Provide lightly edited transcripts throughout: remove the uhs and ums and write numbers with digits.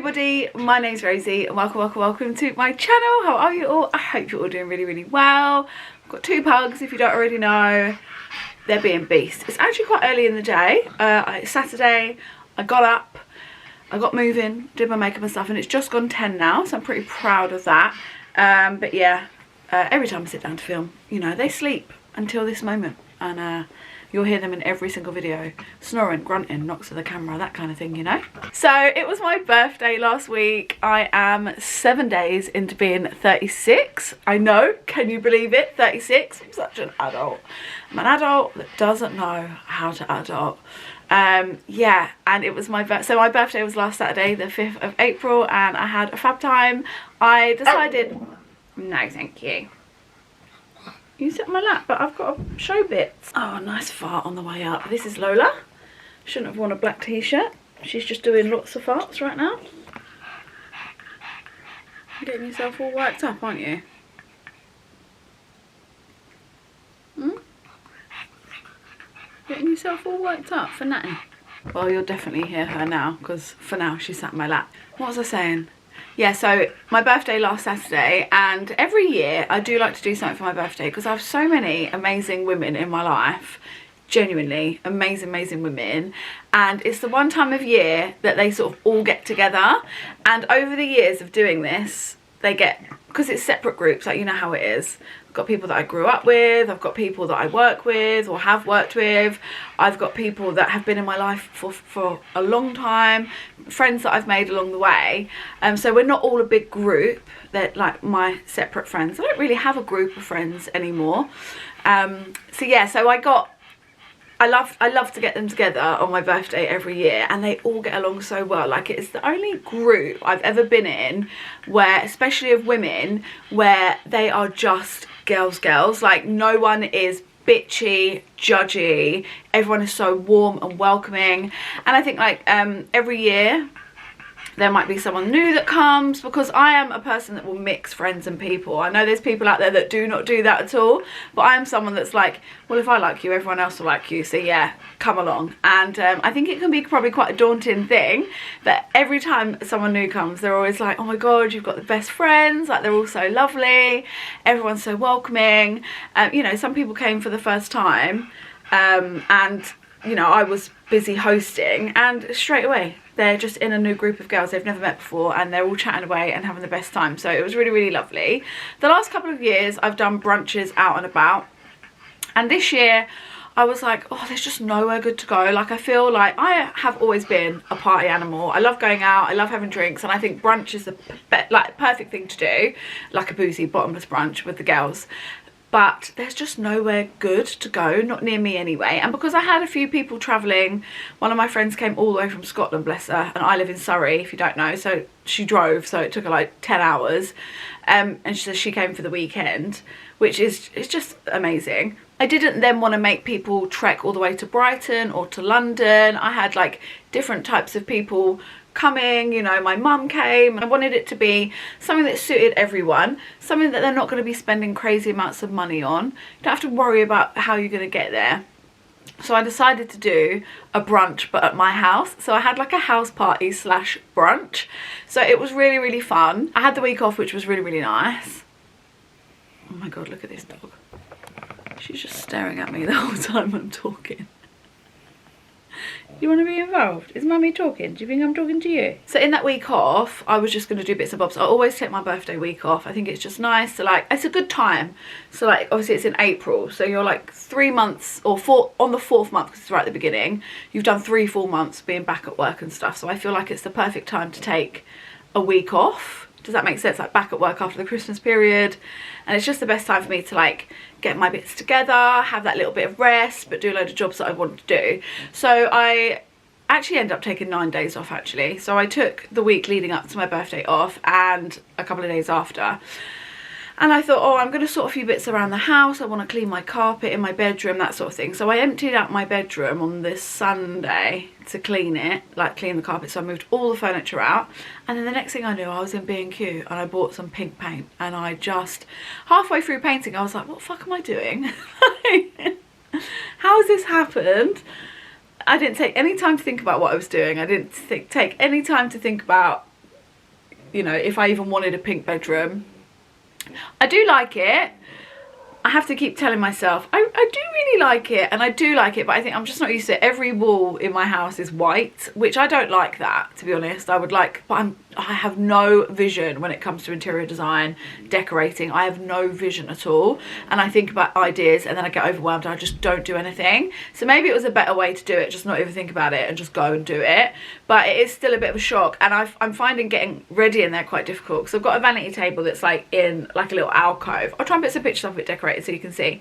everybody, my name's Rosie and welcome to my channel. How are you all? I hope you're all doing really well. I've got two pugs, if you don't already know. They're being beasts. It's actually quite early in the day. It's Saturday. I got up, I got moving, did my makeup and stuff, and it's just gone 10 now, so I'm pretty proud of that. But yeah, every time I sit down to film, you know, they sleep until this moment, and you'll hear them in every single video, snoring, grunting, knocks to the camera, that kind of thing, you know. So it was my birthday last week. I am 7 days into being 36. I know, can you believe it? 36. I'm such an adult. I'm an adult that doesn't know how to adult. Yeah, and it was my birthday. So my birthday was last Saturday, the 5th of April, and I had a fab time. I decided, no thank you. You sit on my lap, but I've got to show bits. Oh, nice fart on the way up. This is Lola. Shouldn't have worn a black t-shirt. She's just doing lots of farts right now. You're getting yourself all worked up, aren't you? Hmm? Getting yourself all worked up for nothing. Well, you'll definitely hear her now, because for now she sat on my lap. What was I saying? Yeah, so my birthday last Saturday, and every year I do like to do something for my birthday because I have so many amazing women in my life, genuinely amazing women, and it's the one time of year that they sort of all get together. And over the years of doing this, they get, because it's separate groups, like you know how it is. I've got people that I grew up with, I've got people that I work with or have worked with, I've got people that have been in my life for a long time, friends that I've made along the way. So we're not all a big group. They're like my separate friends. I don't really have a group of friends anymore. So yeah, so I love to get them together on my birthday every year, and they all get along so well. Like, it's the only group I've ever been in where, especially of women, where they are just girls. Like, no one is bitchy, judgy, everyone is so warm and welcoming. And I think like every year there might be someone new that comes, because I am a person that will mix friends and people. I know there's people out there that do not do that at all, but I am someone that's like, well, if I like you, everyone else will like you, so yeah, come along. And I think it can be probably quite a daunting thing, that every time someone new comes, they're always like, oh my god, you've got the best friends, like they're all so lovely, everyone's so welcoming. You know, some people came for the first time, and you know, I was busy hosting, and straight away they're just in a new group of girls they've never met before, and they're all chatting away and having the best time. So it was really lovely. The last couple of years I've done brunches out and about, and this year I was like, oh, there's just nowhere good to go. Like, I feel like I have always been a party animal. I love going out, I love having drinks, and I think brunch is the perfect thing to do, like a boozy bottomless brunch with the girls. But there's just nowhere good to go, not near me anyway. And because I had a few people travelling, one of my friends came all the way from Scotland, bless her, and I live in Surrey, if you don't know, so she drove, so it took her like 10 hours, and she came for the weekend, which is just amazing. I didn't then want to make people trek all the way to Brighton or to London. I had like different types of people coming, you know, my mum came. I wanted it to be something that suited everyone, something that they're not going to be spending crazy amounts of money on. You don't have to worry about how you're going to get there. So I decided to do a brunch, but at my house. So I had like a house party slash brunch. So it was really fun. I had the week off, which was really nice. Oh my god, look at this dog. She's just staring at me the whole time I'm talking. You want to be involved? Is mummy talking? Do you think I'm talking to you? So in that week off, I was just going to do bits and bobs. I always take my birthday week off. I think it's just nice to, like, it's a good time. So like, obviously it's in April, so you're like 3 months or on the 4th month, because it's right at the beginning, you've done 3 full months being back at work and stuff. So I feel like it's the perfect time to take a week off. Does that make sense? Like, back at work after the Christmas period, and it's just the best time for me to like get my bits together, have that little bit of rest, but do a load of jobs that I want to do. So I actually ended up taking 9 days off actually. So I took the week leading up to my birthday off and a couple of days after. And I thought, oh, I'm going to sort a few bits around the house. I want to clean my carpet in my bedroom, that sort of thing. So I emptied out my bedroom on this Sunday to clean it, like clean the carpet. So I moved all the furniture out. And then the next thing I knew, I was in B&Q and I bought some pink paint. And I just, halfway through painting, I was like, what the fuck am I doing? How has this happened? I didn't take any time to think about what I was doing. I didn't take any time to think about you know, if I even wanted a pink bedroom. I do like it. I have to keep telling myself I do really like it, and I do like it, but I think I'm just not used to it. Every wall in my house is white, which I don't like that, to be honest. I would like, but I have no vision when it comes to interior design, decorating. I have no vision at all, and I think about ideas and then I get overwhelmed and I just don't do anything. So maybe it was a better way to do it, just not even think about it and just go and do it. But it is still a bit of a shock, and I'm finding getting ready in there quite difficult, because I've got a vanity table that's like in like a little alcove. I'll try and put some pictures of it decorated so you can see.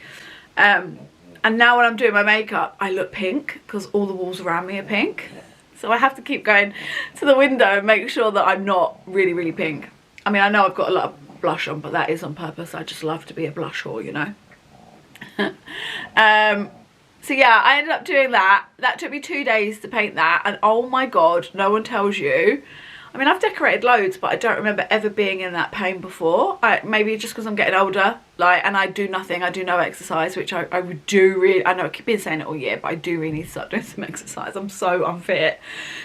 And now when I'm doing my makeup, I look pink because all the walls around me are pink. So I have to keep going to the window and make sure that I'm not really, really pink. I mean, I know I've got a lot of blush on, but that is on purpose. I just love to be a blush whore, you know. So yeah, I ended up doing that. That took me 2 days to paint that. And oh my God, no one tells you. I mean, I've decorated loads, but I don't remember ever being in that pain before. Maybe just because I'm getting older, like, and I do nothing. I do no exercise, which I would do really. I know I keep been saying it all year, but I do really need to start doing some exercise. I'm so unfit.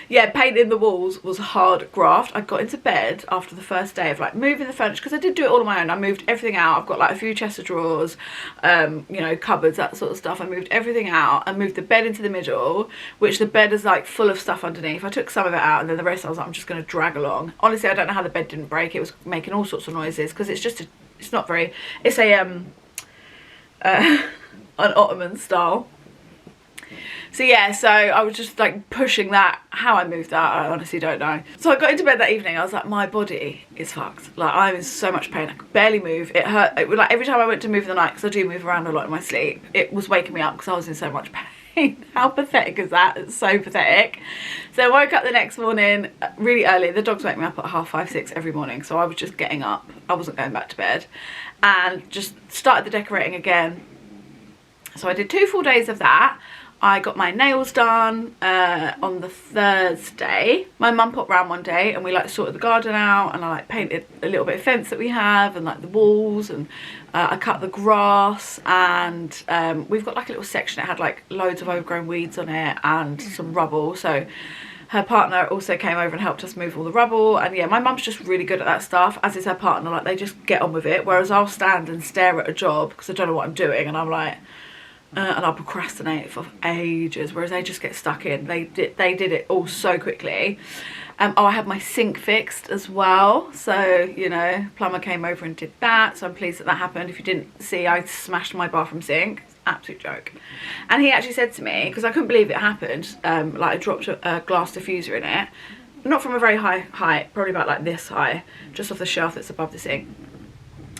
Yeah, painting the walls was a hard graft. I got into bed after the first day of like moving the furniture, because I did do it all on my own. I moved everything out. I've got like a few chests of drawers, you know, cupboards, that sort of stuff. I moved everything out and moved the bed into the middle, which the bed is like full of stuff underneath. I took some of it out, and then the rest I was like, I'm just going to drag along. Honestly, I don't know how the bed didn't break. It was making all sorts of noises, because it's just it's not very, it's a an Ottoman style. So yeah, so I was just like pushing that. How I moved that, I honestly don't know. So I got into bed that evening, I was like, my body is fucked. Like, I'm in so much pain, I could barely move. It hurt. It was like every time I went to move in the night, because I do move around a lot in my sleep, it was waking me up because I was in so much pain. How pathetic is that? It's so pathetic. So I woke up the next morning really early. The dogs wake me up at 5:30, 6 every morning, so I was just getting up. I wasn't going back to bed, and just started the decorating again. So I did 2 full days of that. I got my nails done on the Thursday. My mum popped round one day and we like sorted the garden out, and I like painted a little bit of fence that we have and like the walls, and I cut the grass, and we've got like a little section that had like loads of overgrown weeds on it and some rubble. So her partner also came over and helped us move all the rubble. And yeah, my mum's just really good at that stuff, as is her partner. Like, they just get on with it, whereas I'll stand and stare at a job because I don't know what I'm doing, and I'm like, and I'll procrastinate for ages, whereas they just get stuck in. They did it all so quickly. Oh, I had my sink fixed as well, so, you know, plumber came over and did that, so I'm pleased that that happened. If you didn't see, I smashed my bathroom sink. Absolute joke. And he actually said to me, because I couldn't believe it happened, like I dropped a glass diffuser in it, not from a very high height, probably about like this high, just off the shelf that's above the sink.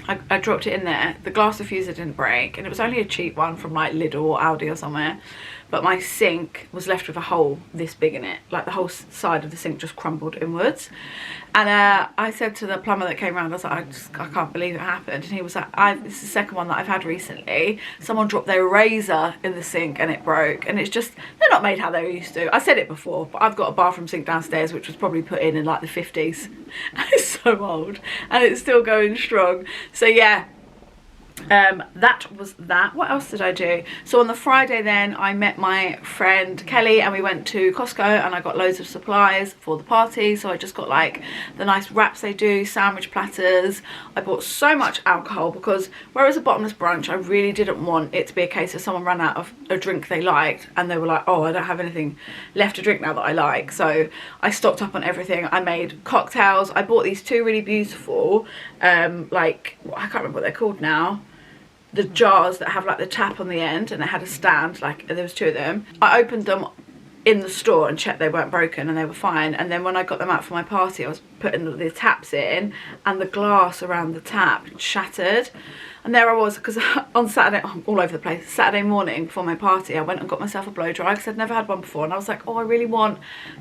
I dropped it in there. The glass diffuser didn't break, and it was only a cheap one from like Lidl or Aldi or somewhere, but my sink was left with a hole this big in it. Like, the whole side of the sink just crumbled inwards. And I said to the plumber that came around, I was like, I can't believe it happened. And he was like, this is the second one that I've had recently. Someone dropped their razor in the sink and it broke. And it's just, they're not made how they used to. I said it before, but I've got a bathroom sink downstairs which was probably put in like the 50s. And it's so old and it's still going strong. So yeah, that was that. What else did I do? So on the Friday then, I met my friend Kelly and we went to Costco, and I got loads of supplies for the party. So I just got like the nice wraps they do, sandwich platters. I bought so much alcohol because whereas a bottomless brunch, I really didn't want it to be a case of someone ran out of a drink they liked and they were like, oh, I don't have anything left to drink now that I like. So I stocked up on everything. I made cocktails. I bought these 2 really beautiful like, I can't remember what they're called now, the jars that have like the tap on the end, and it had a stand, like there was 2 of them. I opened them in the store and checked they weren't broken and they were fine, and then when I got them out for my party, I was putting the taps in and the glass around the tap shattered. And there I was, because on Saturday, I'm all over the place, Saturday morning before my party, I went and got myself a blow dry because I'd never had one before, and I was like, oh, I really want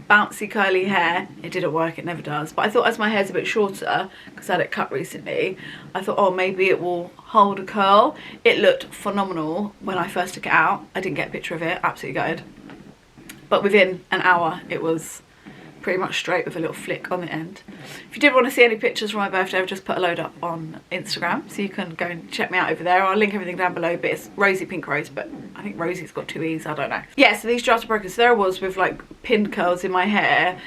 bouncy curly hair. It didn't work, it never does. But I thought, as my hair's a bit shorter, because I had it cut recently, I thought, oh, maybe it will hold a curl. It looked phenomenal when I first took it out. I didn't get a picture of it, absolutely gutted. But within an hour, it was pretty much straight with a little flick on the end. If you did want to see any pictures from my birthday, I've just put a load up on Instagram, so you can go and check me out over there. I'll link everything down below, but it's Rosie Pink Rose, but I think Rosie's got 2 E's, I don't know. Yeah, so these jars are broken. So there I was with like pinned curls in my hair.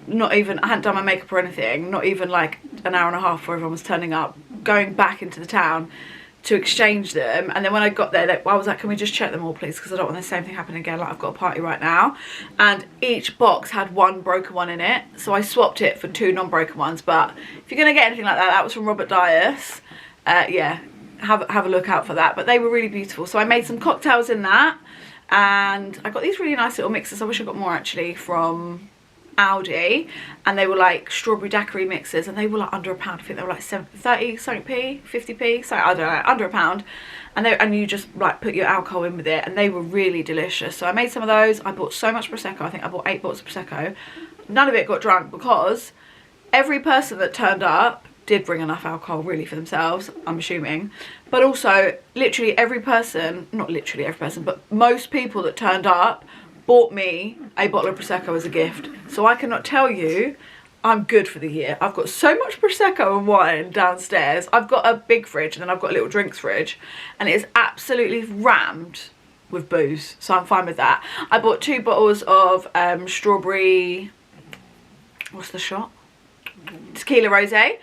Not even, I hadn't done my makeup or anything, not even like an hour and a half before everyone was turning up, going back into the town to exchange them. And then when I got there, I was like, can we just check them all please, because I don't want the same thing happen again, like I've got a party right now. And each box had one broken one in it, so I swapped it for 2 non-broken ones. But if you're gonna get anything like that, that was from Robert Dias, yeah, have a look out for that. But they were really beautiful. So I made some cocktails in that, and I got these really nice little mixes. I wish I got more actually, from Aldi, and they were like strawberry daiquiri mixes, and they were like under £1. I think they were like 30 something p, 50p, so I don't know, under £1. And you just like put your alcohol in with it, and they were really delicious. So I made some of those. I bought so much prosecco. I think I bought 8 bottles of prosecco. None of it got drunk, because every person that turned up did bring enough alcohol really for themselves, I'm assuming. But also literally every person, not literally every person, but most people that turned up bought me a bottle of prosecco as a gift. So I cannot tell you, I'm good for the year. I've got so much prosecco and wine downstairs. I've got a big fridge, and then I've got a little drinks fridge, and it is absolutely rammed with booze, so I'm fine with that. I bought 2 bottles of strawberry, what's the shot, tequila rosé.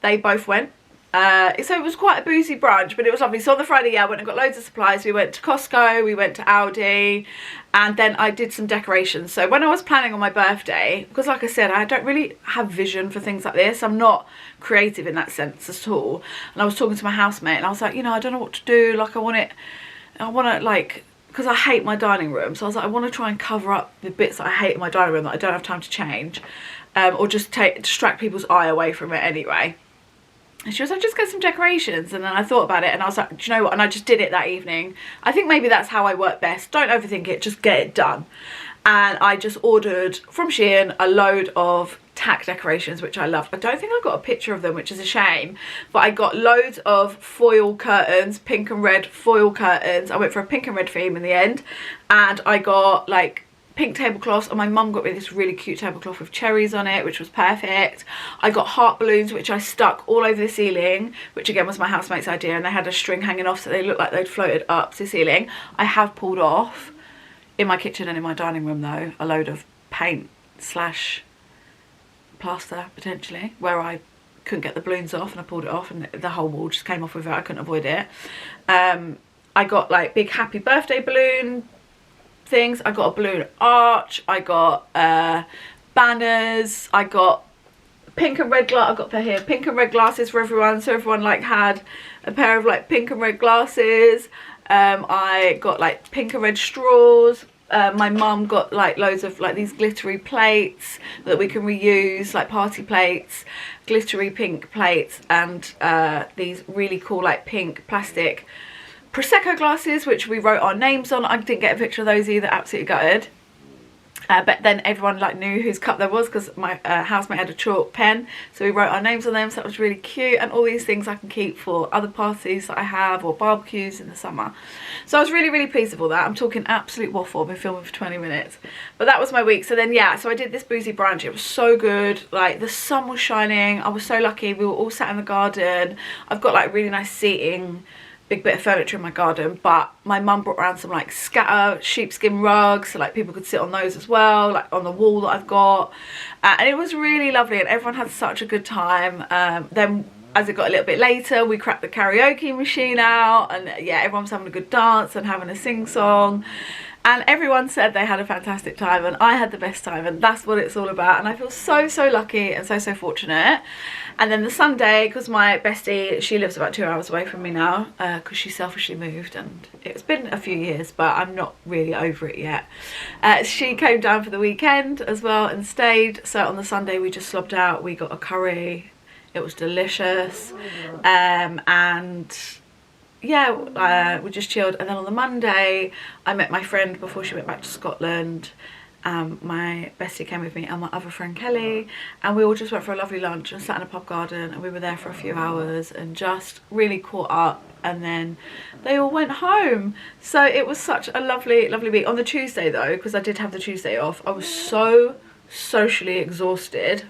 They both went. So it was quite a boozy brunch, but it was lovely. So on the Friday, yeah, I went and got loads of supplies. We went to Costco, we went to Aldi, and then I did some decorations. So when I was planning on my birthday, because like I said, I don't really have vision for things like this. I'm not creative in that sense at all. And I was talking to my housemate, and I was like, you know, I don't know what to do. Like I want to like, because I hate my dining room. So I was like, I want to try and cover up the bits that I hate in my dining room that I don't have time to change. Or just distract people's eye away from it anyway. And she was like, just get some decorations. And then I thought about it, and I was like, do you know what? And I just did it that evening. I think maybe that's how I work best. Don't overthink it, just get it done. And I just ordered from Shein a load of tack decorations, which I loved. I don't think I got a picture of them, which is a shame. But I got loads of foil curtains, pink and red foil curtains. I went for a pink and red theme in the end. And I got like pink tablecloths, and my mum got me this really cute tablecloth with cherries on it, which was perfect. I got heart balloons, which I stuck all over the ceiling, which again was my housemate's idea, and they had a string hanging off so they looked like they'd floated up to the ceiling. I have pulled off in my kitchen and in my dining room though a load of paint slash plaster potentially, where I couldn't get the balloons off, and I pulled it off and the whole wall just came off with it. I couldn't avoid it. I got like big happy birthday balloon things. I got a balloon arch. I got banners. I got pink and red glass. I got here pink and red glasses for everyone, so everyone like had a pair of like pink and red glasses. I got like pink and red straws. My mum got like loads of like these glittery plates that we can reuse, like party plates, glittery pink plates, and these really cool like pink plastic Prosecco glasses, which we wrote our names on. I didn't get a picture of those either, absolutely gutted. But then everyone like knew whose cup there was, because my housemate had a chalk pen, so we wrote our names on them, so that was really cute. And all these things I can keep for other parties that I have, or barbecues in the summer. So I was really, really pleased with all that. I'm talking absolute waffle, I've been filming for 20 minutes. But that was my week. So then yeah, so I did this boozy brunch. It was so good. Like the sun was shining. I was so lucky. We were all sat in the garden. I've got like really nice seating, big bit of furniture in my garden, but my mum brought around some like scatter sheepskin rugs, so like people could sit on those as well, like on the wall that I've got, and it was really lovely, and everyone had such a good time. Then as it got a little bit later, we cracked the karaoke machine out, and yeah, everyone was having a good dance and having a sing-song, and everyone said they had a fantastic time, and I had the best time, and that's what it's all about. And I feel so, so lucky and so, so fortunate. And then the Sunday, because my bestie, she lives about 2 hours away from me now, because she selfishly moved, and it's been a few years, but I'm not really over it yet. She came down for the weekend as well and stayed. So on the Sunday we just slobbed out. We got a curry. It was delicious. And yeah, we just chilled. And then on the Monday I met my friend before she went back to Scotland. My bestie came with me and my other friend Kelly, and we all just went for a lovely lunch and sat in a pub garden, and we were there for a few hours and just really caught up, and then they all went home. So it was such a lovely, lovely week. On the Tuesday though, because I did have the Tuesday off, I was so socially exhausted.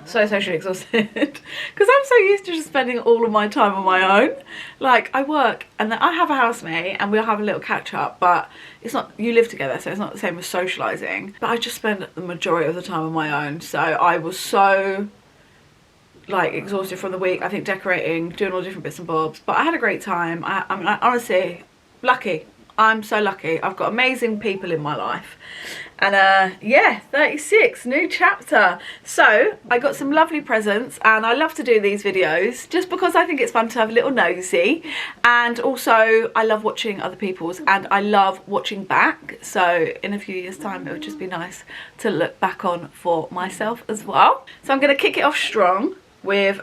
So socially exhausted because I'm so used to just spending all of my time on my own. Like I work and then I have a housemate and we'll have a little catch up, but it's not, you live together, so it's not the same as socializing. But I just spend the majority of the time on my own, so I was so like exhausted from the week, I think, decorating, doing all different bits and bobs, but I had a great time. I'm honestly lucky. I'm so lucky. I've got amazing people in my life. And yeah, 36, new chapter. So I got some lovely presents, and I love to do these videos just because I think it's fun to have a little nosy, and also I love watching other people's, and I love watching back. So in a few years time it would just be nice to look back on for myself as well. So I'm going to kick it off strong with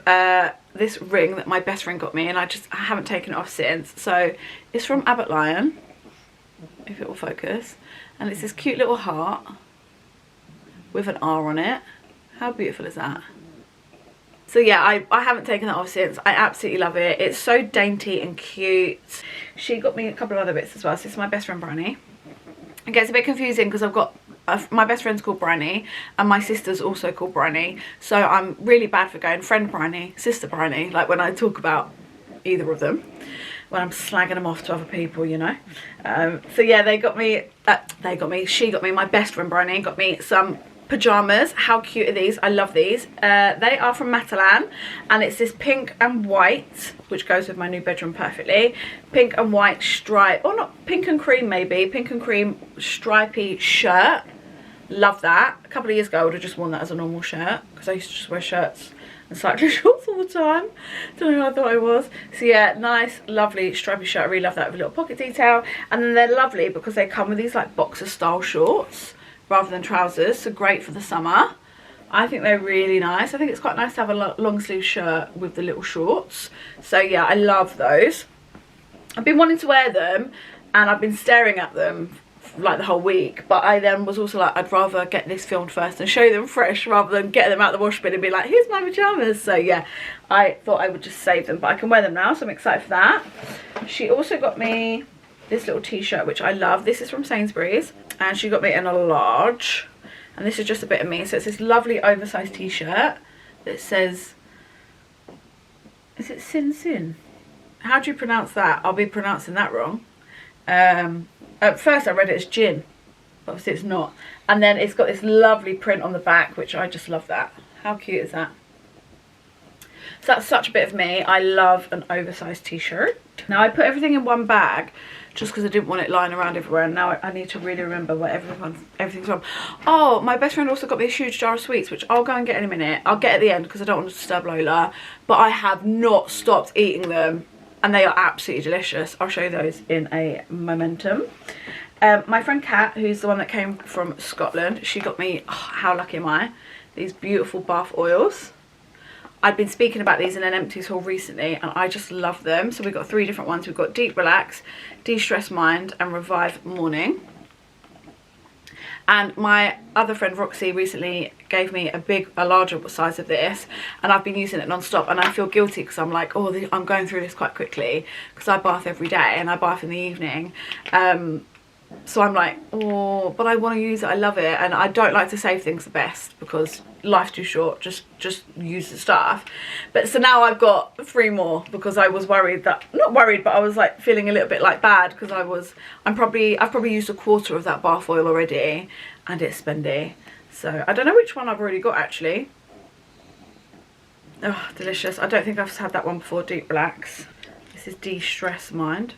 this ring that my best friend got me, and I haven't taken it off since. So it's from Abbott Lion, if it will focus, and it's this cute little heart with an R on it. How beautiful is that? So yeah, I haven't taken that off since. I absolutely love it. It's so dainty and cute. She got me a couple of other bits as well. So this is my best friend Bryony. It gets a bit confusing because I've got my best friend's called Bryony and my sister's also called Bryony, so I'm really bad for going friend Bryony, sister Bryony, like when I talk about either of them, when I'm slagging them off to other people, you know. So yeah, she got me, my best friend Bryony got me some pyjamas. How cute are these? I love these. They are from Matalan, and it's this pink and white, which goes with my new bedroom perfectly. Pink and white stripe, or not, pink and cream maybe, pink and cream stripy shirt. Love that. A couple of years ago I would have just worn that as a normal shirt because I used to just wear shirts and cycling shorts all the time. Don't know who I thought I was. So yeah, nice lovely stripy shirt. I really love that with a little pocket detail. And then they're lovely because they come with these like boxer style shorts rather than trousers, so great for the summer. I think they're really nice. I think it's quite nice to have a long sleeve shirt with the little shorts. So yeah, I love those. I've been wanting to wear them and I've been staring at them like the whole week, but I then was also like, I'd rather get this filmed first and show them fresh rather than get them out the wash bin and be like, here's my pyjamas. So yeah, I thought I would just save them, but I can wear them now, so I'm excited for that. She also got me this little t-shirt, which I love. This is from Sainsbury's, and she got me in a large, and this is just a bit of me. So it's this lovely oversized t-shirt that says, is it Sin Sin? How do you pronounce that? I'll be pronouncing that wrong. At first I read it as gin, but obviously it's not. And then it's got this lovely print on the back, which I just love that. How cute is that? So that's such a bit of me. I love an oversized t-shirt. Now I put everything in one bag just because I didn't want it lying around everywhere, and now I need to really remember where everything's from. Oh, my best friend also got me a huge jar of sweets, which I'll go and get in a minute. I'll get at the end because I don't want to disturb Lola, but I have not stopped eating them. And they are absolutely delicious. I'll show you those in a momentum. My friend Kat, who's the one that came from Scotland, she got me, oh, how lucky am I, these beautiful bath oils. I've been speaking about these in an empties haul recently, and I just love them. So we've got 3 different ones. We've got Deep Relax, De-Stress Mind, and Revive Morning. And my other friend Roxy recently gave me a larger size of this, and I've been using it non-stop, and I feel guilty because I'm like, oh, I'm going through this quite quickly because I bath every day and I bath in the evening. So I'm like, oh, but I want to use it, I love it, and I don't like to save things the best because life's too short, just use the stuff. But so now I've got 3 more because I was worried that, not worried, but I was like feeling a little bit like bad because I've probably used a quarter of that bath oil already, and it's spendy. So I don't know which one I've already got actually. Oh, delicious. I don't think I've had that one before. Deep Relax. This is De-Stress Mind.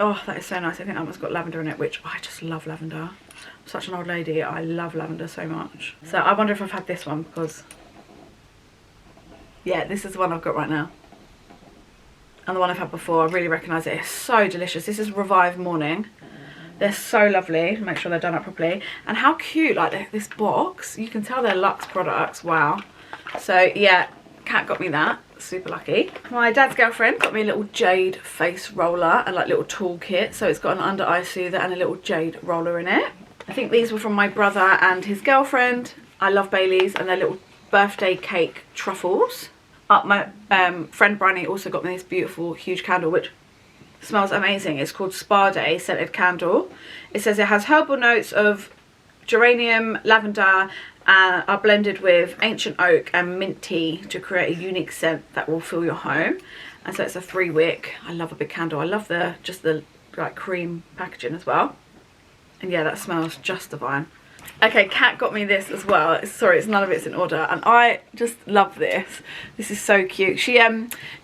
Oh, that is so nice. I think that one's got lavender in it, which I just love lavender. I'm such an old lady. I love lavender so much. So I wonder if I've had this one because, yeah, this is the one I've got right now. And the one I've had before, I really recognise it. It's so delicious. This is Revive Morning. They're so lovely. Make sure they're done up properly. And how cute, like this box. You can tell they're Luxe products. Wow. So yeah, Kat got me that. Super lucky. My dad's girlfriend got me a little jade face roller and like little toolkit. So it's got an under eye soother and a little jade roller in it. I think these were from my brother and his girlfriend. I love Bailey's, and they're little birthday cake truffles. My friend Bryony also got me this beautiful huge candle which smells amazing. It's called Spa Day scented candle. It says it has herbal notes of geranium, lavender, are blended with ancient oak and mint tea to create a unique scent that will fill your home. And so it's a 3 wick. I love a big candle. I love just the like cream packaging as well. And yeah, that smells just divine. Okay, Kat got me this as well. Sorry, none of it's in order, and I just love this. This is so cute. She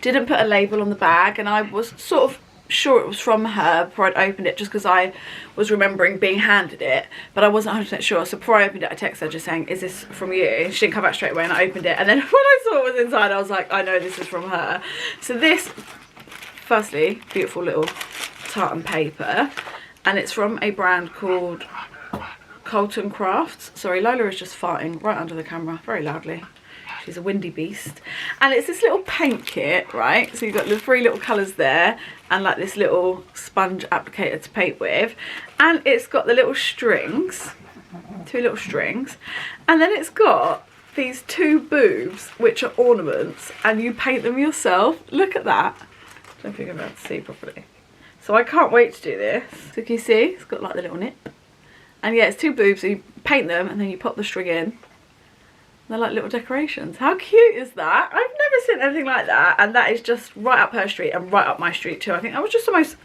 didn't put a label on the bag, and I was sort of sure it was from her before I'd opened it, just because I was remembering being handed it, but I wasn't 100% sure. So before I opened it, I texted her just saying, is this from you? She didn't come back straight away, and I opened it, and then when I saw what was inside, I was like, I know this is from her. So this, firstly, beautiful little tartan paper, and it's from a brand called Colton Crafts. Sorry, Lola is just farting right under the camera very loudly. She's a windy beast. And it's this little paint kit, right? So you've got the 3 little colours there, and like this little sponge applicator to paint with, and it's got the little strings, 2 little strings, and then it's got these 2 boobs which are ornaments, and you paint them yourself. Look at that. I don't think I'm able to see properly. So I can't wait to do this. So can you see? It's got like the little nip. And yeah, it's 2 boobs, so you paint them and then you pop the string in. They're like little decorations. How cute is that? I've never seen anything like that, and that is just right up her street and right up my street too. I think that was just the most,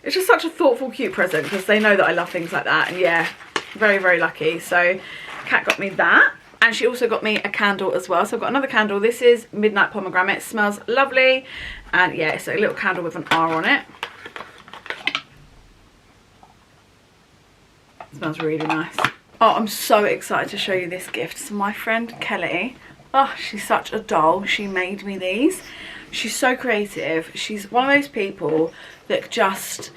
it's just such a thoughtful, cute present, because they know that I love things like that, and yeah, very, very lucky. So Kat got me that, and she also got me a candle as well. So I've got another candle. This is Midnight Pomegranate. It smells lovely, and yeah, it's a little candle with an R on it. It smells really nice. Oh, I'm so excited to show you this gift. So my friend Kelly, oh, she's such a doll. She made me these. She's so creative. She's one of those people that just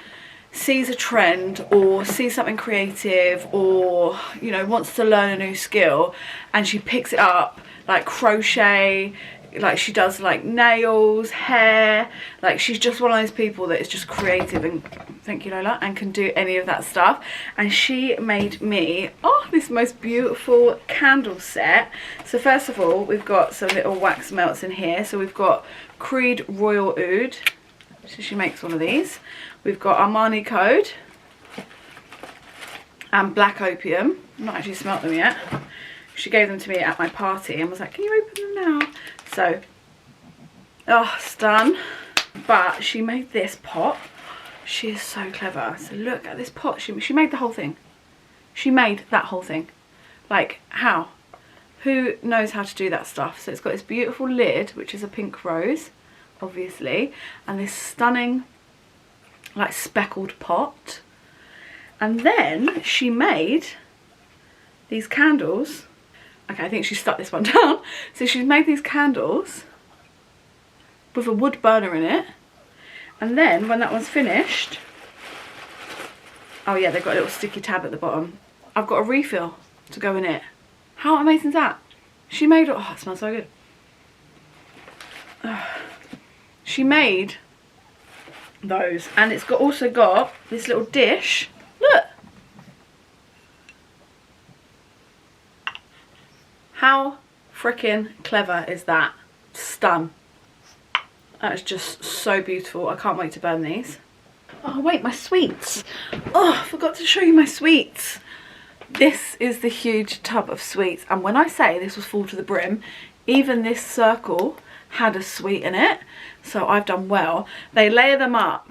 sees a trend or sees something creative, or, you know, wants to learn a new skill, and she picks it up, like crochet, like she does like nails, hair, like she's just one of those people that is just creative, and thank you Lola, and can do any of that stuff. And she made me, oh, this most beautiful candle set. So first of all, we've got some little wax melts in here. So we've got Creed Royal Oud, so she makes one of these. We've got Armani Code and Black Opium. I've not actually smelt them yet. She gave them to me at my party and was like, can you open them now? So, oh, it's done. But she made this pot. She is so clever. So look at this pot. She made the whole thing. She made that whole thing. Like, how? Who knows how to do that stuff? So it's got this beautiful lid, which is a pink rose, obviously, and this stunning, like, speckled pot. And then she made these candles. Okay, I think she stuck this one down. So she's made these candles with a wood burner in it. And then when that one's finished, oh yeah, they've got a little sticky tab at the bottom. I've got a refill to go in it. How amazing is that? She made, oh, it smells so good. She made those, and it's got also got this little dish. Look. How freaking clever is that? Stun. That is just so beautiful. I can't wait to burn these. Oh wait, my sweets. Oh, I forgot to show you my sweets. This is the huge tub of sweets, and when I say this was full to the brim, even this circle had a sweet in it, so I've done well. They layer them up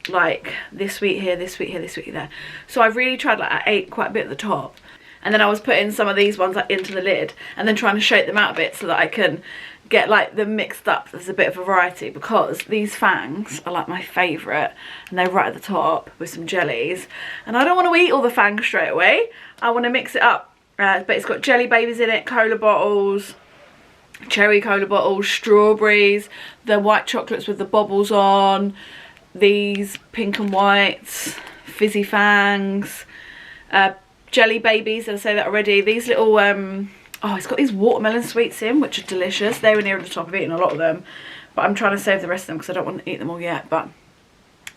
like this sweet here, this sweet here, this sweet there. So I really tried, like I ate quite a bit at the top. And then I was putting some of these ones like into the lid and then trying to shake them out a bit so that I can get like them mixed up. There's a bit of a variety, because these fangs are like my favourite, and they're right at the top with some jellies. And I don't want to eat all the fangs straight away. I want to mix it up. But it's got jelly babies in it, cola bottles, cherry cola bottles, strawberries, the white chocolates with the bobbles on, these pink and whites, fizzy fangs, jelly babies, did I say that already? These little, oh, it's got these watermelon sweets in, which are delicious. They were near the top. I've eaten a lot of them, but I'm trying to save the rest of them because I don't want to eat them all yet. But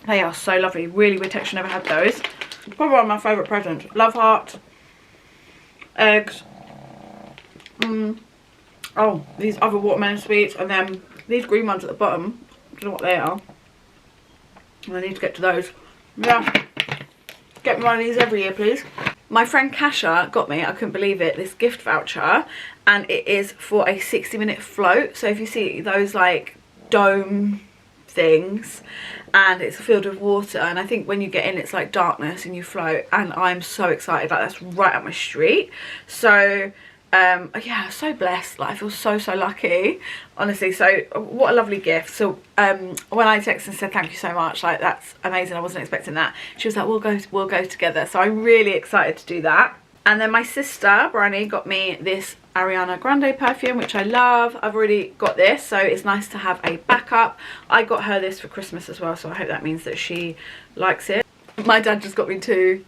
they are so lovely. Really weird texture. Never had those. It's probably one of my favourite presents. Love heart. Eggs. Oh, these other watermelon sweets. And then these green ones at the bottom. I don't know what they are. I need to get to those. Yeah. Get me one of these every year, please. My friend Kasha got me, I couldn't believe it, this gift voucher, and it is for a 60-minute float. So if you see those like dome things, and it's filled with water, and I think when you get in it's like darkness and you float, and I'm so excited. Like, that's right up my street. So yeah, so blessed. Like, I feel so lucky, honestly. So what a lovely gift. So when I texted and said thank you so much, like, that's amazing, I wasn't expecting that, she was like, we'll go together. So I'm really excited to do that. And then my sister Bryony got me this Ariana Grande perfume, which I love. I've already got this, so it's nice to have a backup. I got her this for Christmas as well, so I hope that means that she likes it. My dad just got me 2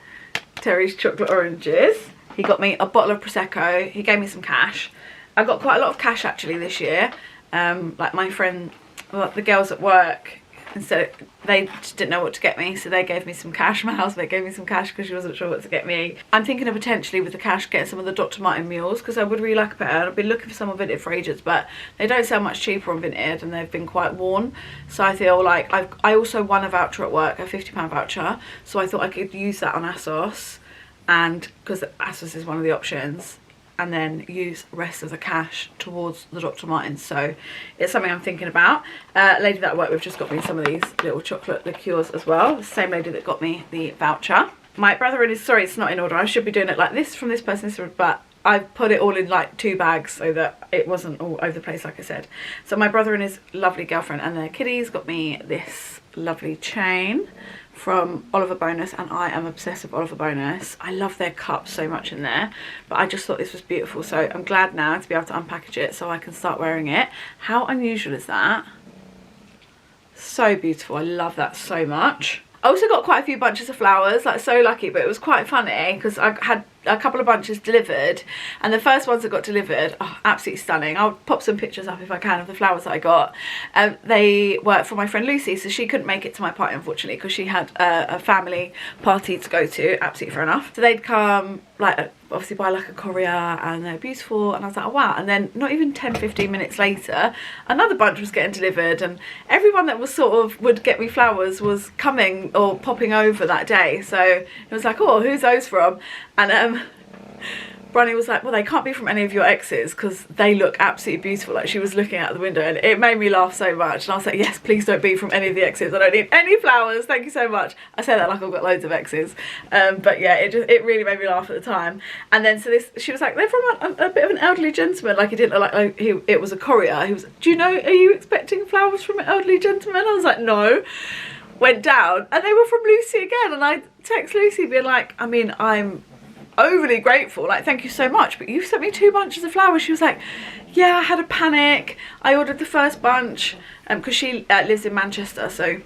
Terry's chocolate oranges. He got me a bottle of Prosecco. He gave me some cash. I got quite a lot of cash actually this year. Like, my friend, well, the girls at work, instead, they just didn't know what to get me, so they gave me some cash. My housemate gave me some cash because she wasn't sure what to get me. I'm thinking of potentially with the cash getting some of the Dr. Martin mules, because I would really like a pair. I've been looking for some on Vinted for ages, but they don't sell much cheaper on Vinted, and they've been quite worn. So I feel like I also won a voucher at work, a £50 voucher, so I thought I could use that on ASOS, and because ASOS is one of the options, and then use the rest of the cash towards the Dr. Martens. So it's something I'm thinking about. Lady that I work with just got me some of these little chocolate liqueurs as well. The same lady that got me the voucher. My brother and his, sorry, it's not in order. I should be doing it like this from this person, but I put it all in like 2 bags so that it wasn't all over the place, like I said. So my brother and his lovely girlfriend and their kiddies got me this lovely chain from Oliver Bonus, and I am obsessed with Oliver Bonus. I love their cups so much in there, but I just thought this was beautiful, so I'm glad now to be able to unpackage it so I can start wearing it. How unusual is that? So beautiful. I love that so much. I also got quite a few bunches of flowers, like, so lucky, but it was quite funny because I had a couple of bunches delivered, and the first ones that got delivered, oh, absolutely stunning. I'll pop some pictures up if I can of the flowers that I got. They were for my friend Lucy, so she couldn't make it to my party unfortunately because she had a family party to go to. Absolutely fair enough. So they'd come, like, obviously by like a courier, and they're beautiful, and I was like, oh wow. And then not even 10-15 minutes later, another bunch was getting delivered, and everyone that was sort of would get me flowers was coming or popping over that day. So it was like, oh, who's those from? And Bronnie was like, well, they can't be from any of your exes because they look absolutely beautiful. Like, she was looking out the window, and it made me laugh so much. And I was like, yes, please don't be from any of the exes. I don't need any flowers. Thank you so much. I say that like I've got loads of exes. But yeah, it really made me laugh at the time. And then so she was like, they're from a bit of an elderly gentleman. Like, he didn't look like it was a courier. He was, do you know, are you expecting flowers from an elderly gentleman? I was like, no. Went down, and they were from Lucy again. And I text Lucy being like, I mean, I'm overly grateful, like, thank you so much, but you sent me 2 bunches of flowers. She was like, yeah, I had a panic. I ordered the first bunch because she lives in Manchester, so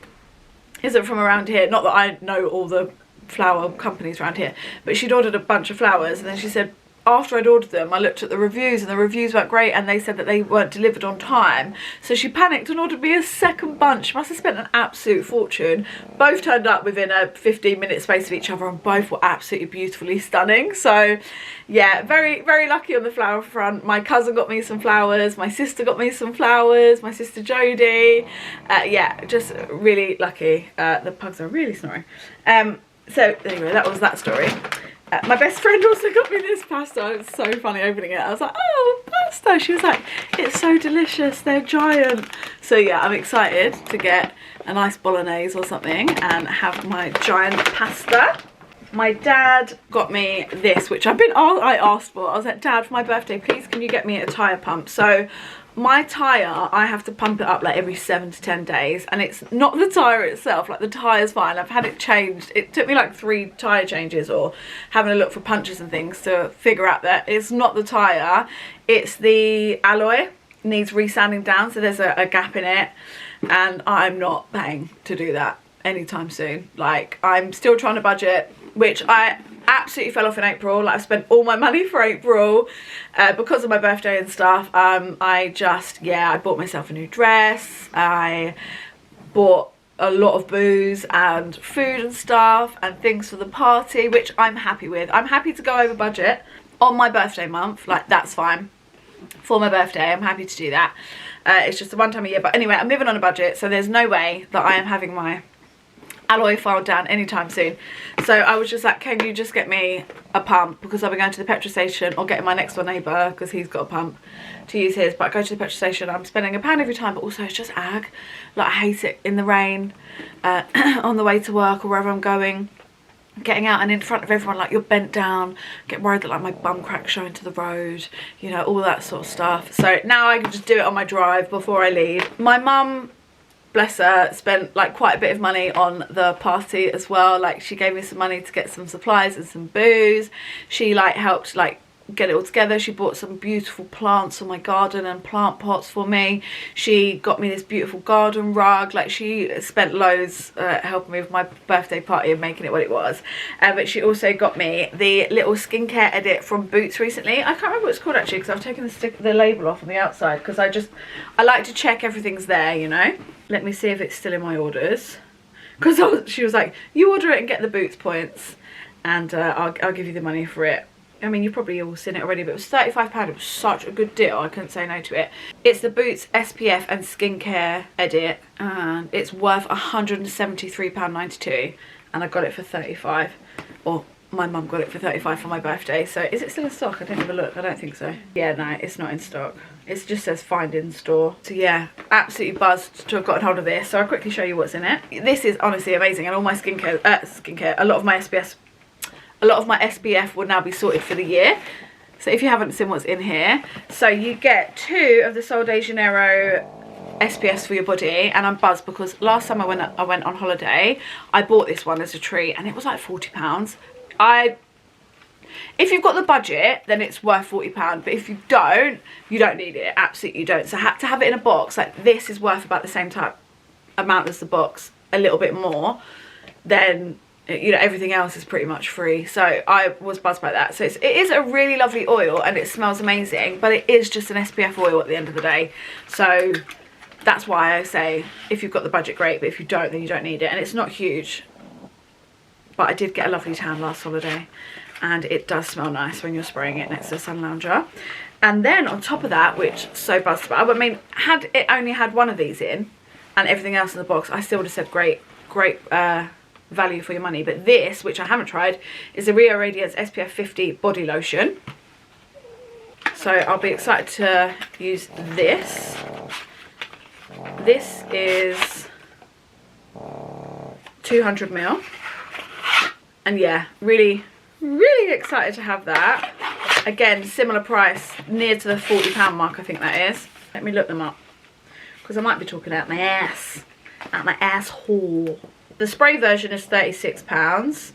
isn't from around here. Not that I know all the flower companies around here, but she'd ordered a bunch of flowers, and then she said, after I'd ordered them, I looked at the reviews, and the reviews weren't great, and they said that they weren't delivered on time. So she panicked and ordered me a second bunch. She must have spent an absolute fortune. Both turned up within a 15-minute space of each other, and both were absolutely beautifully stunning. So yeah, very lucky on the flower front. My cousin got me some flowers, my sister got me some flowers, my sister Jodie. Yeah, just really lucky. The pugs are really snoring. So anyway, that was that story. My best friend also got me this pasta. It's so funny opening it. I was like, oh, pasta. She was like, it's so delicious. They're giant. So yeah, I'm excited to get a nice bolognese or something and have my giant pasta. My dad got me this, which I asked for. I was like, Dad, for my birthday, please can you get me a tyre pump? So my tyre, I have to pump it up like every 7 to 10 days, and it's not the tyre itself. Like, the tyre's fine. I've had it changed. It took me like 3 tyre changes or having a look for punctures and things to figure out that it's not the tyre, it's the alloy. It needs resanding down, so there's a gap in it, and I'm not paying to do that anytime soon. Like, I'm still trying to budget, which I absolutely fell off in April. Like, I spent all my money for April because of my birthday and stuff. I bought myself a new dress. I bought a lot of booze and food and stuff and things for the party, which I'm happy with. I'm happy to go over budget on my birthday month. Like, that's fine. For my birthday, I'm happy to do that. It's just the one time a year. But anyway, I'm living on a budget, so there's no way that I am having my alloy foil down anytime soon. So I was just like, can you just get me a pump, because I'll be going to the petrol station or getting my next door neighbour, because he's got a pump, to use his. But I go to the petrol station, I'm spending £1 every time, but also it's just ag. Like, I hate it in the rain, on the way to work or wherever I'm going, getting out and in front of everyone, like, you're bent down, get worried that like my bum crack's showing to the road, you know, all that sort of stuff. So now I can just do it on my drive before I leave. My mum, bless her, spent like quite a bit of money on the party as well. Like, she gave me some money to get some supplies and some booze. She like helped like get it all together. She bought some beautiful plants for my garden and plant pots for me. She got me this beautiful garden rug. Like, she spent loads helping me with my birthday party and making it what it was. But she also got me the little skincare edit from Boots recently. I can't remember what it's called actually, because I've taken the label off on the outside, because I like to check everything's there, you know. Let me see if it's still in my orders, because she was like, you order it and get the Boots points, and I'll give you the money for it. I mean, you've probably all seen it already, but it was £35. It was such a good deal, I couldn't say no to it. It's the Boots SPF and Skincare Edit, and it's worth £173.92, and I got it for 35, or my mum got it for 35 for my birthday. So is it still in stock? I didn't have a look. I don't think so. Yeah, no, it's not in stock. It just says find in store. So yeah, absolutely buzzed to have gotten hold of this. So I'll quickly show you what's in it. This is honestly amazing, and all my skincare, a lot of my SPF will now be sorted for the year. So if you haven't seen what's in here, so you get 2 of the Sol de Janeiro SPFs for your body, and I'm buzzed because last time I went on holiday, I bought this one as a treat, and it was like £40. If you've got the budget, then it's worth £40, but if you don't need it. Absolutely you don't. So to have it in a box like this is worth about the same amount as the box, a little bit more. Then, you know, everything else is pretty much free. So I was buzzed by that. So it is a really lovely oil, and it smells amazing, but it is just an SPF oil at the end of the day. So that's why I say if you've got the budget, great, but if you don't, then you don't need it. And it's not huge, but I did get a lovely tan last holiday, and it does smell nice when you're spraying it next to the sun lounger. And then on top of that, which so buzzed about, I mean, had it only had one of these in and everything else in the box, I still would have said great value for your money. But this, which I haven't tried, is the Rio Radiance SPF 50 body lotion. So I'll be excited to use this. This is 200ml, and yeah, really excited to have that. Again, similar price, near to the £40 mark, I think that is. Let me look them up, because I might be talking out my ass, asshole. The spray version is £36.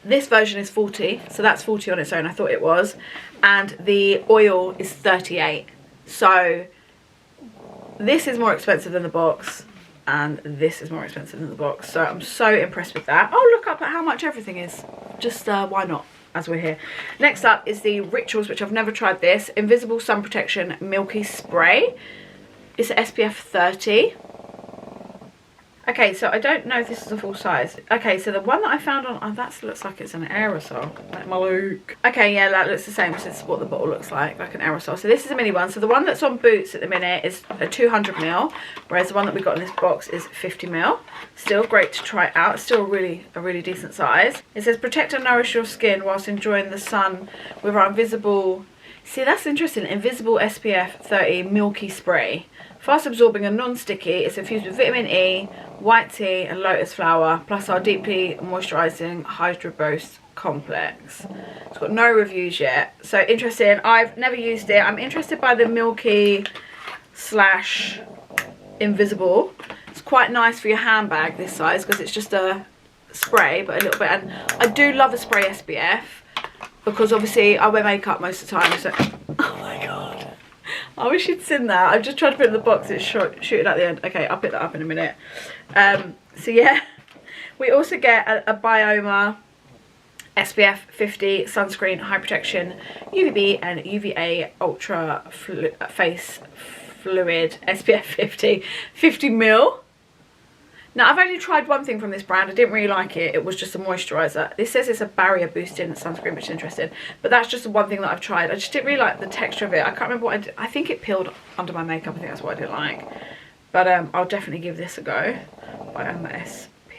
This version is 40, so that's 40 on its own. I thought it was. And the oil is 38. So this is more expensive than the box, and this is more expensive than the box. So I'm so impressed with that. Oh, look up at how much everything is. Just why not, as we're here. Next up is the Rituals, which I've never tried this. Invisible Sun Protection Milky Spray. It's SPF 30. Okay, so I don't know if this is a full size. Okay, so the one that I found on, oh, that looks like it's an aerosol. Let me look. Okay, yeah, that looks the same since what the bottle looks like an aerosol. So this is a mini one. So the one that's on Boots at the minute is a 200ml, whereas the one that we got in this box is 50ml. Still great to try out. It's still a really decent size. It says protect and nourish your skin whilst enjoying the sun with our invisible, see, that's interesting, invisible SPF 30 milky spray. Fast absorbing and non-sticky. It's infused with vitamin E, white tea and lotus flower, plus our deeply moisturising Hydro Boost complex. It's got no reviews yet, so interesting. I've never used it. I'm interested by the milky slash invisible. It's quite nice for your handbag this size, because it's just a spray but a little bit, and I do love a spray SPF because obviously I wear makeup most of the time. So oh my god, I wish you'd seen that. I've just tried to put it in the box, it's shooting at the end. Okay, I'll pick that up in a minute. So yeah, we also get a Bioma SPF 50 sunscreen, high protection, UVB and UVA ultra face fluid SPF 50ml. Now I've only tried one thing from this brand. I didn't really like it. It was just a moisturiser. This says it's a barrier boosting sunscreen, which is interesting, but that's just the one thing that I've tried. I just didn't really like the texture of it. I can't remember what I did. I think it peeled under my makeup. I think that's what I didn't like, but I'll definitely give this a go. Bioma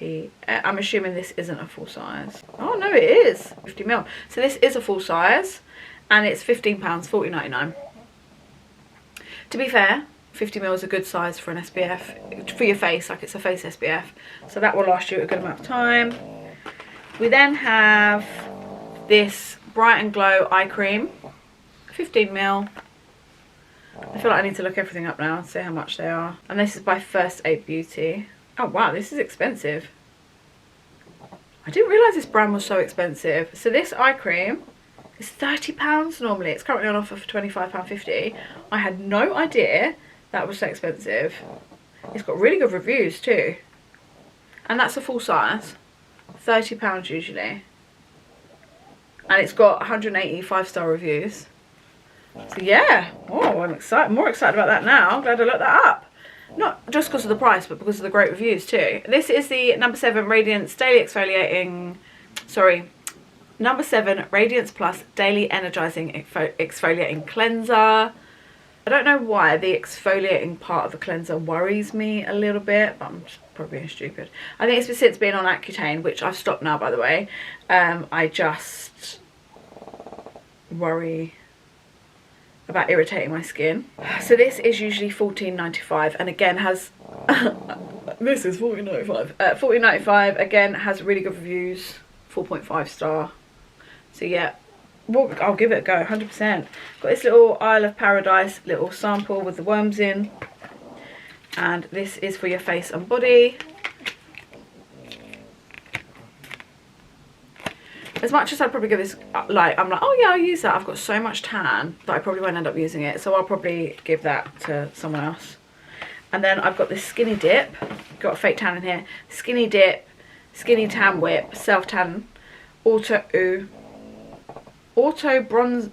PR. I'm assuming this isn't a full size. Oh no, it is 50ml. So this is a full size and it's £15, 40.99. To be fair, 50ml is a good size for an SPF, for your face, like it's a face SPF. So that will last you a good amount of time. We then have this Bright and Glow eye cream, 15ml. I feel like I need to look everything up now and see how much they are. And this is by First Aid Beauty. Oh wow, this is expensive. I didn't realise this brand was so expensive. So this eye cream is £30 normally. It's currently on offer for £25.50. I had no idea that was so expensive. It's got really good reviews too. And that's a full size. £30 usually. And it's got 180 5-star reviews. So yeah, oh, I'm excited, more excited about that now. I'm glad I looked that up. Not just because of the price, but because of the great reviews too. This is the number 7 Radiance Daily Exfoliating, number 7 Radiance Plus Daily Energizing Exfoliating Cleanser. I don't know why the exfoliating part of the cleanser worries me a little bit, but I'm just probably being stupid. I think it's since being on Accutane, which I've stopped now, by the way. I just worry about irritating my skin. So this is usually £14.95 and again has this is £14.95. £14.95 again has really good reviews, 4.5 star. So yeah, well, I'll give it a go, 100%. Got this little Isle of Paradise little sample with the worms in, and this is for your face and body. As much as I'd probably give this, like, I'm like, oh yeah, I'll use that. I've got so much tan that I probably won't end up using it. So I'll probably give that to someone else. And then I've got this Skinny Dip. Got a fake tan in here. Skinny Dip, Skinny Tan Whip, Self Tan, Auto Bronzant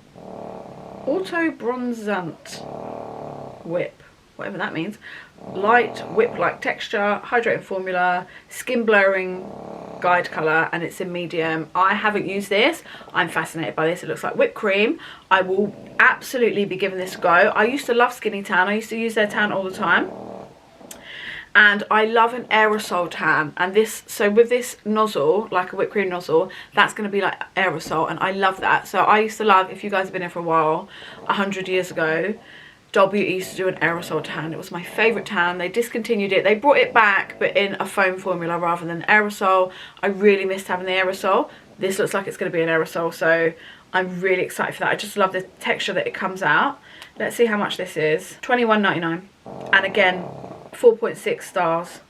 Whip. Whatever that means. Light whip-like texture, hydrating formula, skin blurring guide colour, and it's in medium. I haven't used this. I'm fascinated by this. It looks like whipped cream. I will absolutely be giving this a go. I used to love Skinny Tan. I used to use their tan all the time. And I love an aerosol tan, and this, so with this nozzle, like a whipped cream nozzle, that's going to be like aerosol, and I love that. So I used to love, if you guys have been here for a while, 100 years ago, Doll Beauty used to do an aerosol tan. It was my favourite tan. They discontinued it. They brought it back, but in a foam formula rather than aerosol. I really missed having the aerosol. This looks like it's going to be an aerosol, so I'm really excited for that. I just love the texture that it comes out. Let's see how much this is. £21.99. And again, 4.6 stars.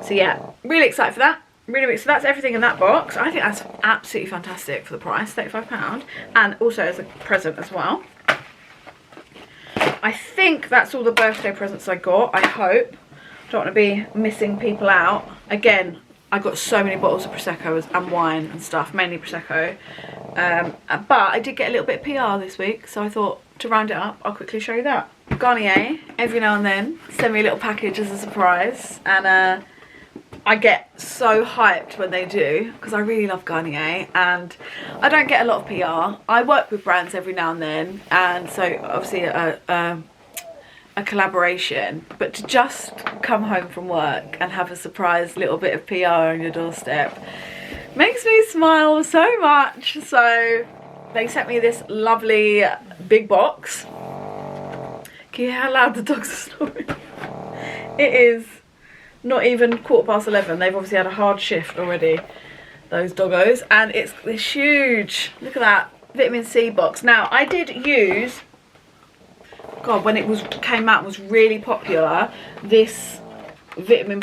So yeah, really excited for that. Really, so that's everything in that box. I think that's absolutely fantastic for the price, £35, and also as a present as well. I think that's all the birthday presents I got, I hope. Don't want to be missing people out. Again, I got so many bottles of Prosecco and wine and stuff, mainly Prosecco. But I did get a little bit of PR this week, so I thought to round it up, I'll quickly show you that. Garnier, every now and then, send me a little package as a surprise, and I get so hyped when they do, because I really love Garnier, and I don't get a lot of PR. I work with brands every now and then, and so obviously a collaboration, but to just come home from work and have a surprise little bit of PR on your doorstep makes me smile so much. So they sent me this lovely big box. Can you hear how loud the dogs are snoring? It is not even 11:15. They've obviously had a hard shift already, those doggos, and it's this huge, look at that, vitamin C box. Now I did use, God, when it came out, was really popular, this Vitamin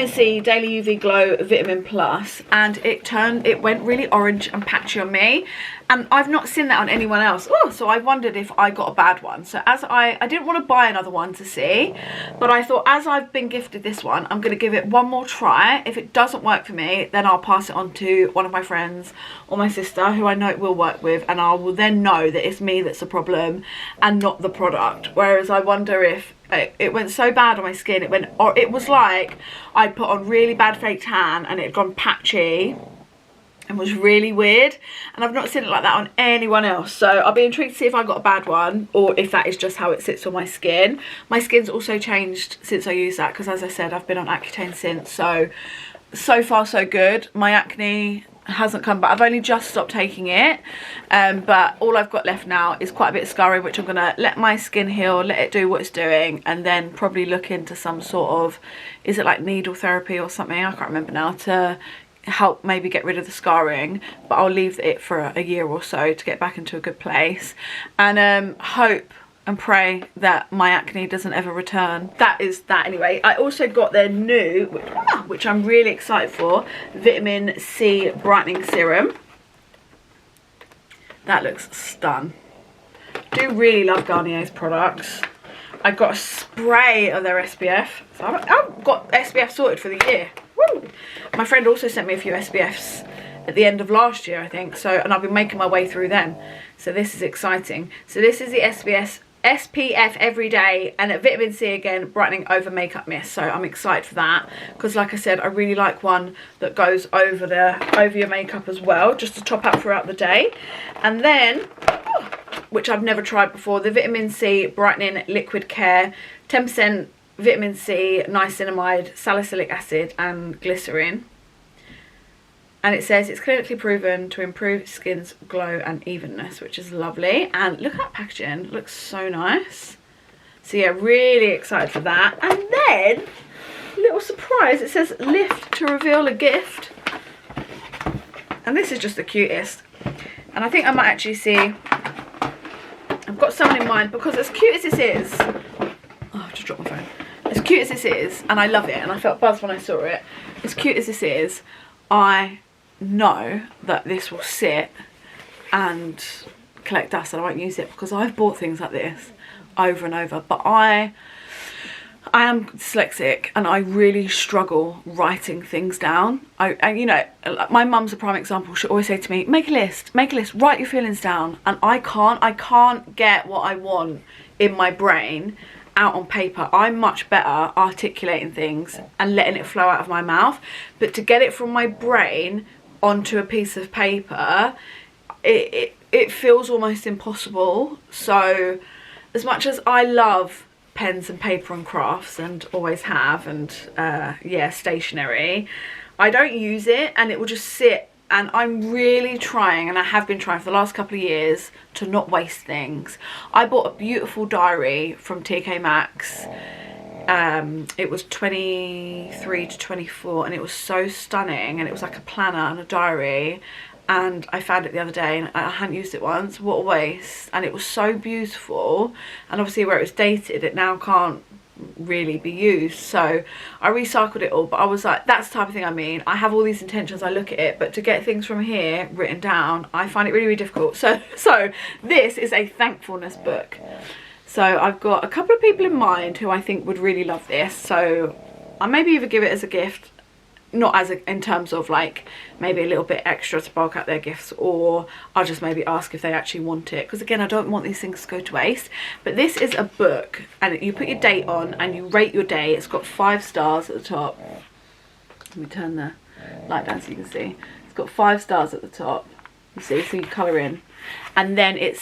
C Daily UV Glow Vitamin Plus, and it went really orange and patchy on me, and I've not seen that on anyone else. Oh, so I wondered if I got a bad one. So as I didn't want to buy another one to see, but I thought, as I've been gifted this one, I'm going to give it one more try. If it doesn't work for me, then I'll pass it on to one of my friends or my sister who I know it will work with, and I will then know that it's me that's the problem and not the product. Whereas I wonder if it went so bad on my skin, it was like I'd put on really bad fake tan and it had gone patchy, and was really weird, and I've not seen it like that on anyone else, so I'll be intrigued to see if I got a bad one or if that is just how it sits on my skin. My skin's also changed since I used that, because as I said, I've been on Accutane since, so far so good. My acne hasn't come back. I've only just stopped taking it, but all I've got left now is quite a bit of scarring, which I'm gonna let my skin heal, let it do what it's doing, and then probably look into some sort of, is it like needle therapy or something, I can't remember now, to help maybe get rid of the scarring. But I'll leave it for a year or so to get back into a good place, and hope and pray that my acne doesn't ever return. That is that anyway. I also got their new, which I'm really excited for, vitamin C brightening serum. That looks stun. Do really love Garnier's products. I got a spray of their SPF, so I've got SPF sorted for the year. Woo! My friend also sent me a few SPFs at the end of last year, I think, so, and I've been making my way through them, so this is exciting. So this is the SPF everyday, and a vitamin C again, brightening over makeup mist, so I'm excited for that, because like I said, I really like one that goes over your makeup as well, just to top up throughout the day. And then, which I've never tried before, the vitamin C brightening liquid care, 10% vitamin C, niacinamide, salicylic acid and glycerin. And it says it's clinically proven to improve skin's glow and evenness, which is lovely. And look at that packaging, it looks so nice. So yeah, really excited for that. And then, little surprise, it says lift to reveal a gift. And this is just the cutest. And I think I might actually see, I've got someone in mind, because as cute as this is, oh, I've just dropped my phone. As cute as this is, and I love it, and I felt buzzed when I saw it, as cute as this is, I know that this will sit and collect dust and I won't use it, because I've bought things like this over and over, but I am dyslexic and I really struggle writing things down. You know, my mum's a prime example. She always say to me, make a list, write your feelings down, and I can't get what I want in my brain out on paper. I'm much better articulating things and letting it flow out of my mouth, but to get it from my brain onto a piece of paper, it feels almost impossible. So as much as I love pens and paper and crafts, and always have, and yeah, stationery, I don't use it, and it will just sit. And I'm really trying, and I have been trying for the last couple of years, to not waste things. I bought a beautiful diary from TK Maxx. It was 23 to 24, and it was so stunning, and it was like a planner and a diary, and I found it the other day and I hadn't used it once. What a waste. And it was so beautiful, and obviously where it was dated, it now can't really be used, so I recycled it all. But I was like, that's the type of thing I mean. I have all these intentions, I look at it, but to get things from here written down, I find it really, really difficult. So this is a thankfulness book. So I've got a couple of people in mind who I think would really love this, so I maybe either give it as a gift, not as in terms of like maybe a little bit extra to bulk out their gifts, or I'll just maybe ask if they actually want it, because again, I don't want these things to go to waste. But this is a book, and you put your date on and you rate your day. It's got 5 stars at the top. Let me turn the light down so you can see. It's got 5 stars at the top, you see, so you colour in, and then it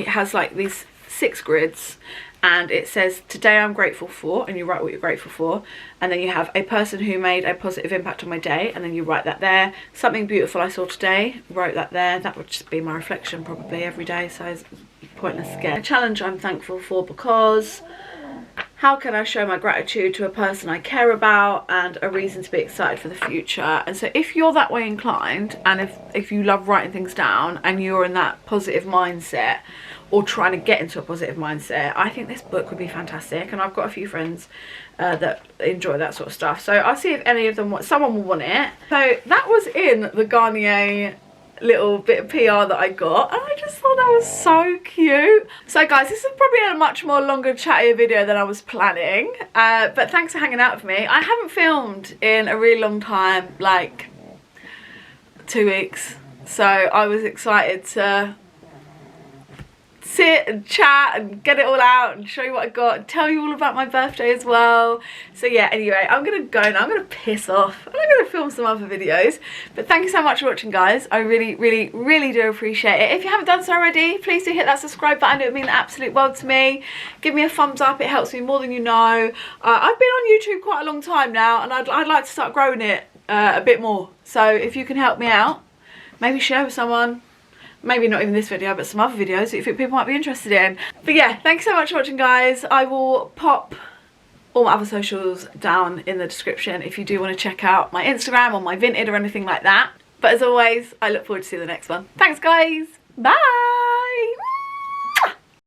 has like these 6 grids, and it says today I'm grateful for, and you write what you're grateful for, and then you have a person who made a positive impact on my day, and then you write that there. Something beautiful I saw today, wrote that there. That would just be my reflection probably every day, so it's pointless to get. A challenge I'm thankful for, because how can I show my gratitude to a person I care about, and a reason to be excited for the future? And so if you're that way inclined, and if you love writing things down and you're in that positive mindset, or trying to get into a positive mindset, I think this book would be fantastic. And I've got a few friends that enjoy that sort of stuff, so I'll see if any of them want, someone will want it. So that was in the Garnier little bit of PR that I got, and I just thought that was so cute. So guys, this is probably a much more longer chattier video than I was planning, but thanks for hanging out with me. I haven't filmed in a really long time, like 2 weeks, so I was excited to sit and chat and get it all out and show you what I got and tell you all about my birthday as well. So yeah, anyway, I'm gonna go now. I'm gonna piss off and I'm gonna film some other videos. But thank you so much for watching, guys. I really, really, really do appreciate it. If you haven't done so already, please do hit that subscribe button. It would mean the absolute world to me. Give me a thumbs up. It helps me more than you know. I've been on YouTube quite a long time now, and I'd like to start growing it a bit more. So if you can help me out, maybe share with someone. Maybe not even this video, but some other videos that you think people might be interested in. But yeah, thanks so much for watching, guys. I will pop all my other socials down in the description if you do want to check out my Instagram or my Vinted or anything like that. But as always, I look forward to seeing the next one. Thanks, guys. Bye.